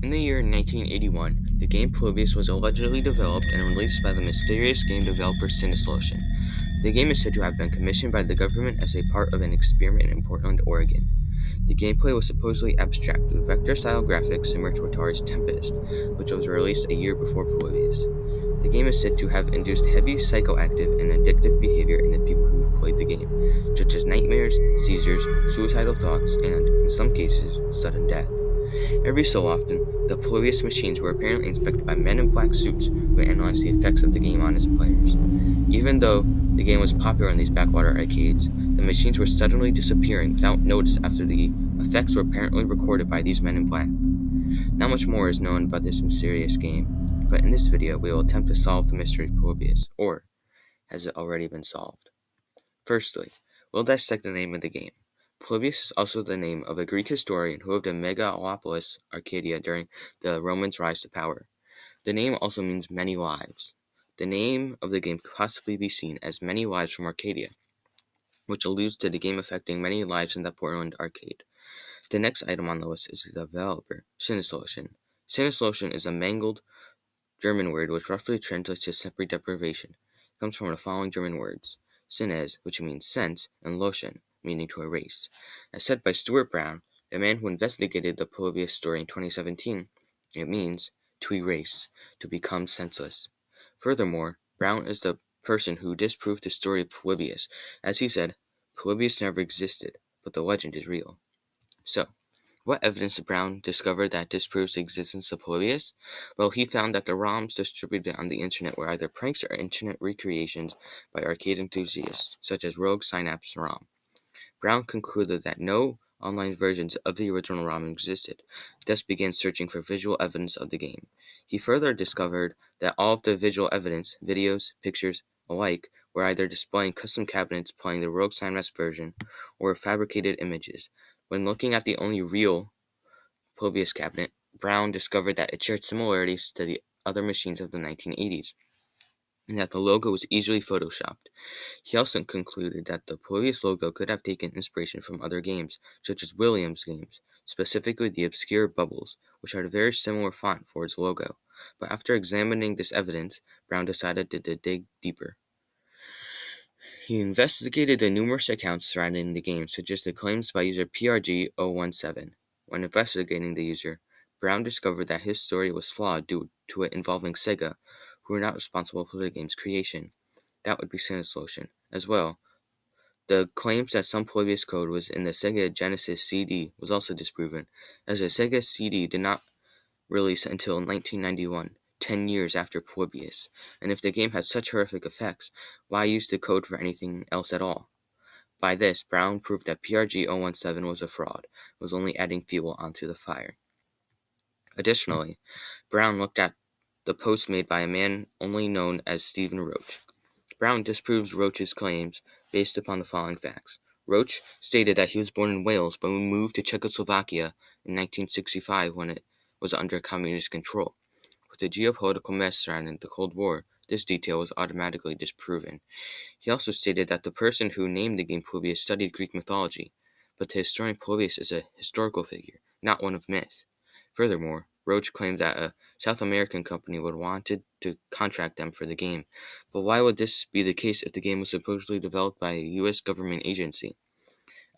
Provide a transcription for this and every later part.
In the year 1981, the game Polybius was allegedly developed and released by the mysterious game developer Cinesolution. The game is said to have been commissioned by the government as a part of an experiment in Portland, Oregon. The gameplay was supposedly abstract, with vector-style graphics similar to Atari's Tempest, which was released a year before Polybius. The game is said to have induced heavy psychoactive and addictive behavior in the people who played the game, such as nightmares, seizures, suicidal thoughts, and, in some cases, sudden death. Every so often, the Polybius machines were apparently inspected by men in black suits who analyzed the effects of the game on its players. Even though the game was popular in these backwater arcades, the machines were suddenly disappearing without notice after the effects were apparently recorded by these men in black. Not much more is known about this mysterious game, but in this video we will attempt to solve the mystery of Polybius, or has it already been solved? Firstly, we'll dissect the name of the game. Polybius is also the name of a Greek historian who lived in Megalopolis, Arcadia during the Romans' rise to power. The name also means many lives. The name of the game could possibly be seen as Many Lives from Arcadia, which alludes to the game affecting many lives in the Portland arcade. The next item on the list is the developer, Cinesolution. Cinesolution is a mangled German word which roughly translates to sensory deprivation. It comes from the following German words: Sines, which means sense, and Lotion, meaning to erase. As said by Stuart Brown, the man who investigated the Polybius story in 2017, it means to erase, to become senseless. Furthermore, Brown is the person who disproved the story of Polybius. As he said, Polybius never existed, but the legend is real. So, what evidence did Brown discover that disproves the existence of Polybius? Well, he found that the ROMs distributed on the internet were either pranks or internet recreations by arcade enthusiasts, such as Rogue Synapse ROM. Brown concluded that no online versions of the original ROM existed, thus began searching for visual evidence of the game. He further discovered that all of the visual evidence, videos, pictures, alike, were either displaying custom cabinets playing the Rogue Synapse version or fabricated images. When looking at the only real Polybius cabinet, Brown discovered that it shared similarities to the other machines of the 1980s, and that the logo was easily photoshopped. He also concluded that the Polybius logo could have taken inspiration from other games, such as Williams games, specifically the obscure Bubbles, which had a very similar font for its logo. But after examining this evidence, Brown decided to dig deeper. He investigated the numerous accounts surrounding the game, such as the claims by user PRG017. When investigating the user, Brown discovered that his story was flawed due to it involving Sega, who were not responsible for the game's creation. That would be Cinesolution. As well, the claims that some Polybius code was in the Sega Genesis CD was also disproven, as the Sega CD did not release until 1991. 10 years after Polybius, and if the game had such horrific effects, why use the code for anything else at all? By this, Brown proved that PRG017 was a fraud, was only adding fuel onto the fire. Additionally, Brown looked at the post made by a man only known as Stephen Roach. Brown disproves Roach's claims based upon the following facts. Roach stated that he was born in Wales but moved to Czechoslovakia in 1965 when it was under communist control. With the geopolitical mess surrounding the Cold War, this detail was automatically disproven. He also stated that the person who named the game Polybius studied Greek mythology, but the historian Polybius is a historical figure, not one of myth. Furthermore, Roach claimed that a South American company would wanted to contract them for the game, but why would this be the case if the game was supposedly developed by a U.S. government agency?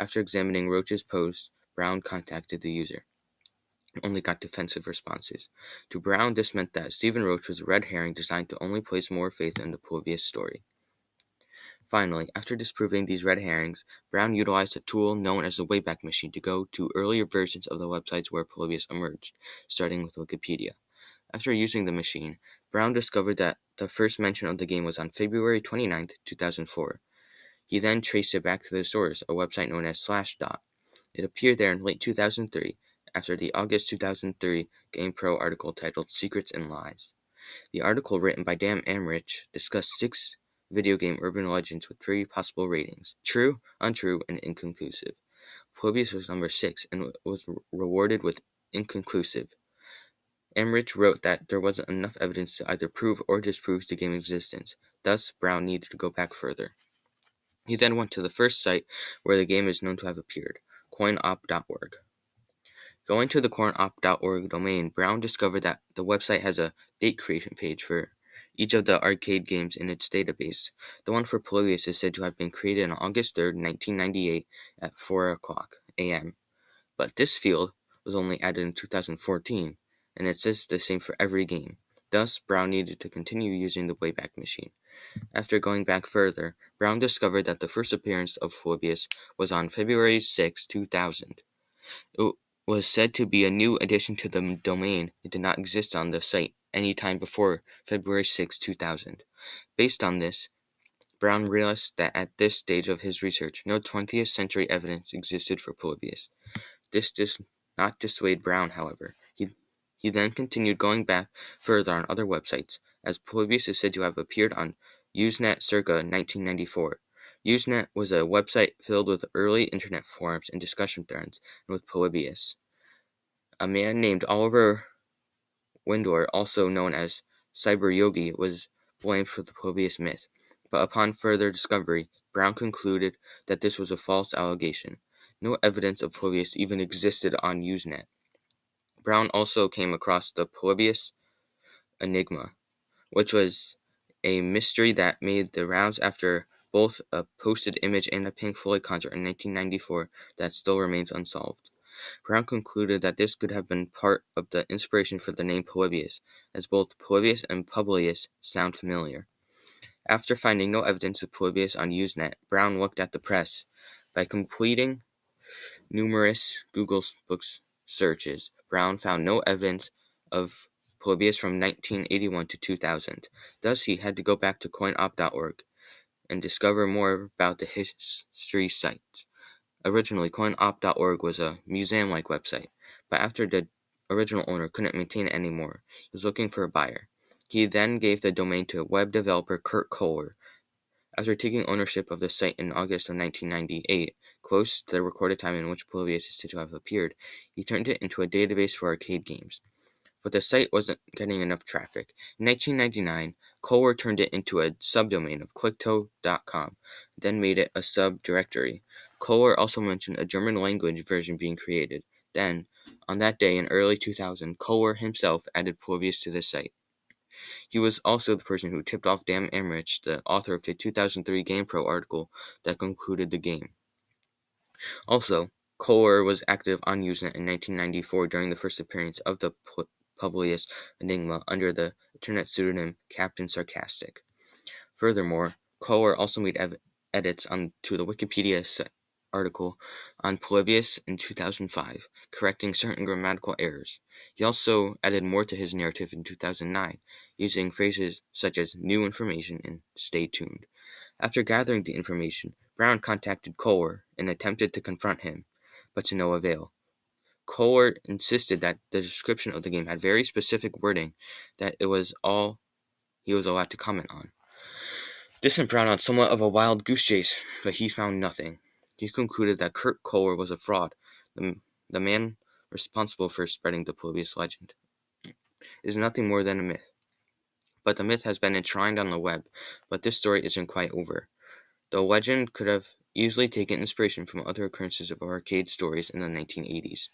After examining Roach's post, Brown contacted the user. Only got defensive responses. To Brown, this meant that Stephen Roach was a red herring designed to only place more faith in the Polybius story. Finally, after disproving these red herrings, Brown utilized a tool known as the Wayback Machine to go to earlier versions of the websites where Polybius emerged, starting with Wikipedia. After using the machine, Brown discovered that the first mention of the game was on February 29, 2004. He then traced it back to the source, a website known as Slashdot. It appeared there in late 2003, after the August 2003 GamePro article titled Secrets and Lies. The article, written by Dan Amrich, discussed 6 video game urban legends with 3 possible ratings: true, untrue, and inconclusive. Polybius was number 6 and was rewarded with inconclusive. Amrich wrote that there wasn't enough evidence to either prove or disprove the game's existence, thus Brown needed to go back further. He then went to the first site where the game is known to have appeared, coinop.org. Going to the cornopt.org domain, Brown discovered that the website has a date creation page for each of the arcade games in its database. The one for Polybius is said to have been created on August 3rd, 1998 at 4 a.m. But this field was only added in 2014, and it says the same for every game. Thus, Brown needed to continue using the Wayback Machine. After going back further, Brown discovered that the first appearance of Polybius was on February 6, 2000. It was said to be a new addition to the domain. It did not exist on the site any time before February 6, 2000. Based on this, Brown realized that at this stage of his research, no 20th century evidence existed for Polybius. This does not dissuade Brown, however. He then continued going back further on other websites, as Polybius is said to have appeared on Usenet circa 1994. Usenet was a website filled with early internet forums and discussion threads, and with Polybius. A man named Oliver Windor, also known as Cyber Yogi, was blamed for the Polybius myth, but upon further discovery, Brown concluded that this was a false allegation. No evidence of Polybius even existed on Usenet. Brown also came across the Polybius Enigma, which was a mystery that made the rounds after both a posted image and a Pink Floyd concert in 1994 that still remains unsolved. Brown concluded that this could have been part of the inspiration for the name Polybius, as both Polybius and Publius sound familiar. After finding no evidence of Polybius on Usenet, Brown looked at the press. By completing numerous Google books searches, Brown found no evidence of Polybius from 1981 to 2000. Thus, he had to go back to coinopt.org and discover more about the history site. Originally, coinopt.org was a museum-like website, but after the original owner couldn't maintain it anymore, he was looking for a buyer. He then gave the domain to web developer Kurt Kohler. After taking ownership of the site in August of 1998, close to the recorded time in which Polybius is said to have appeared, he turned it into a database for arcade games. But the site wasn't getting enough traffic. In 1999, Kohler turned it into a subdomain of clickto.com, then made it a subdirectory. Kohler also mentioned a German language version being created. Then, on that day in early 2000, Kohler himself added Polybius to the site. He was also the person who tipped off Dan Emmerich, the author of the 2003 GamePro article that concluded the game. Also, Kohler was active on Usenet in 1994 during the first appearance of the Publius Enigma under the internet pseudonym Captain Sarcastic. Furthermore, Kohler also made edits to the Wikipedia article on Polybius in 2005, correcting certain grammatical errors. He also added more to his narrative in 2009, using phrases such as new information and stay tuned. After gathering the information, Brown contacted Kohler and attempted to confront him, but to no avail. Kohler insisted that the description of the game had very specific wording that it was all he was allowed to comment on. This sent Brown on somewhat of a wild goose chase, but he found nothing. He concluded that Kurt Kohler was a fraud, the man responsible for spreading the Polybius legend. It is nothing more than a myth. But the myth has been enshrined on the web, but this story isn't quite over. The legend could have easily taken inspiration from other occurrences of arcade stories in the 1980s.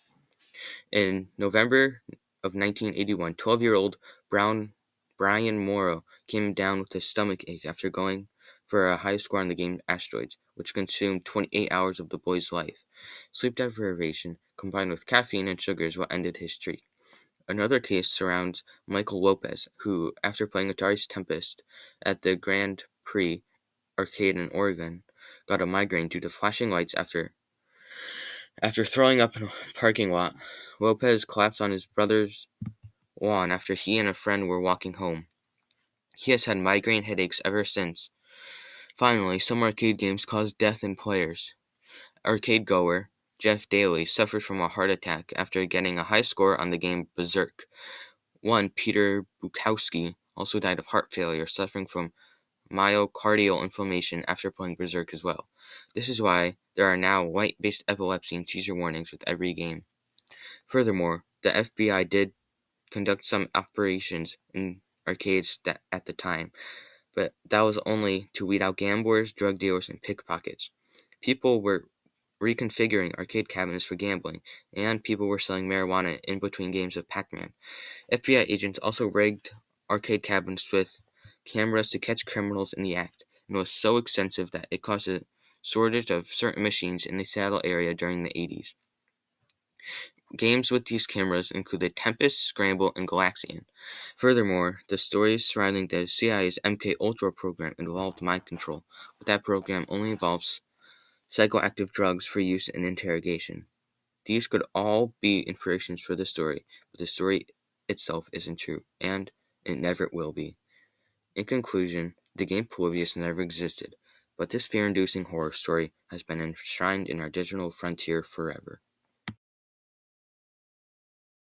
In November of 1981, 12-year-old Brian Morrow came down with a stomach ache after going for a high score on the game Asteroids, which consumed 28 hours of the boy's life. Sleep deprivation, combined with caffeine and sugar, is what ended his streak. Another case surrounds Michael Lopez, who, after playing Atari's Tempest at the Grand Prix arcade in Oregon, got a migraine due to flashing lights after throwing up in a parking lot. Lopez collapsed on his brother's lawn after he and a friend were walking home. He has had migraine headaches ever since. Finally, some arcade games cause death in players. Arcade goer Jeff Daly suffered from a heart attack after getting a high score on the game Berserk. One, Peter Bukowski, also died of heart failure, suffering from myocardial inflammation after playing Berserk as well. This is why there are now light-based epilepsy and seizure warnings with every game. Furthermore, the FBI did conduct some operations in arcades at the time, but that was only to weed out gamblers, drug dealers, and pickpockets. People were reconfiguring arcade cabinets for gambling, and people were selling marijuana in between games of Pac-Man. FBI agents also rigged arcade cabinets with cameras to catch criminals in the act, and was so extensive that it caused a shortage of certain machines in the Seattle area during the 80s. Games with these cameras included Tempest, Scramble, and Galaxian. Furthermore, the stories surrounding the CIA's MK Ultra program involved mind control, but that program only involves psychoactive drugs for use in interrogation. These could all be inspirations for the story, but the story itself isn't true, and it never will be. In conclusion, the game Polybius never existed, but this fear-inducing horror story has been enshrined in our digital frontier forever.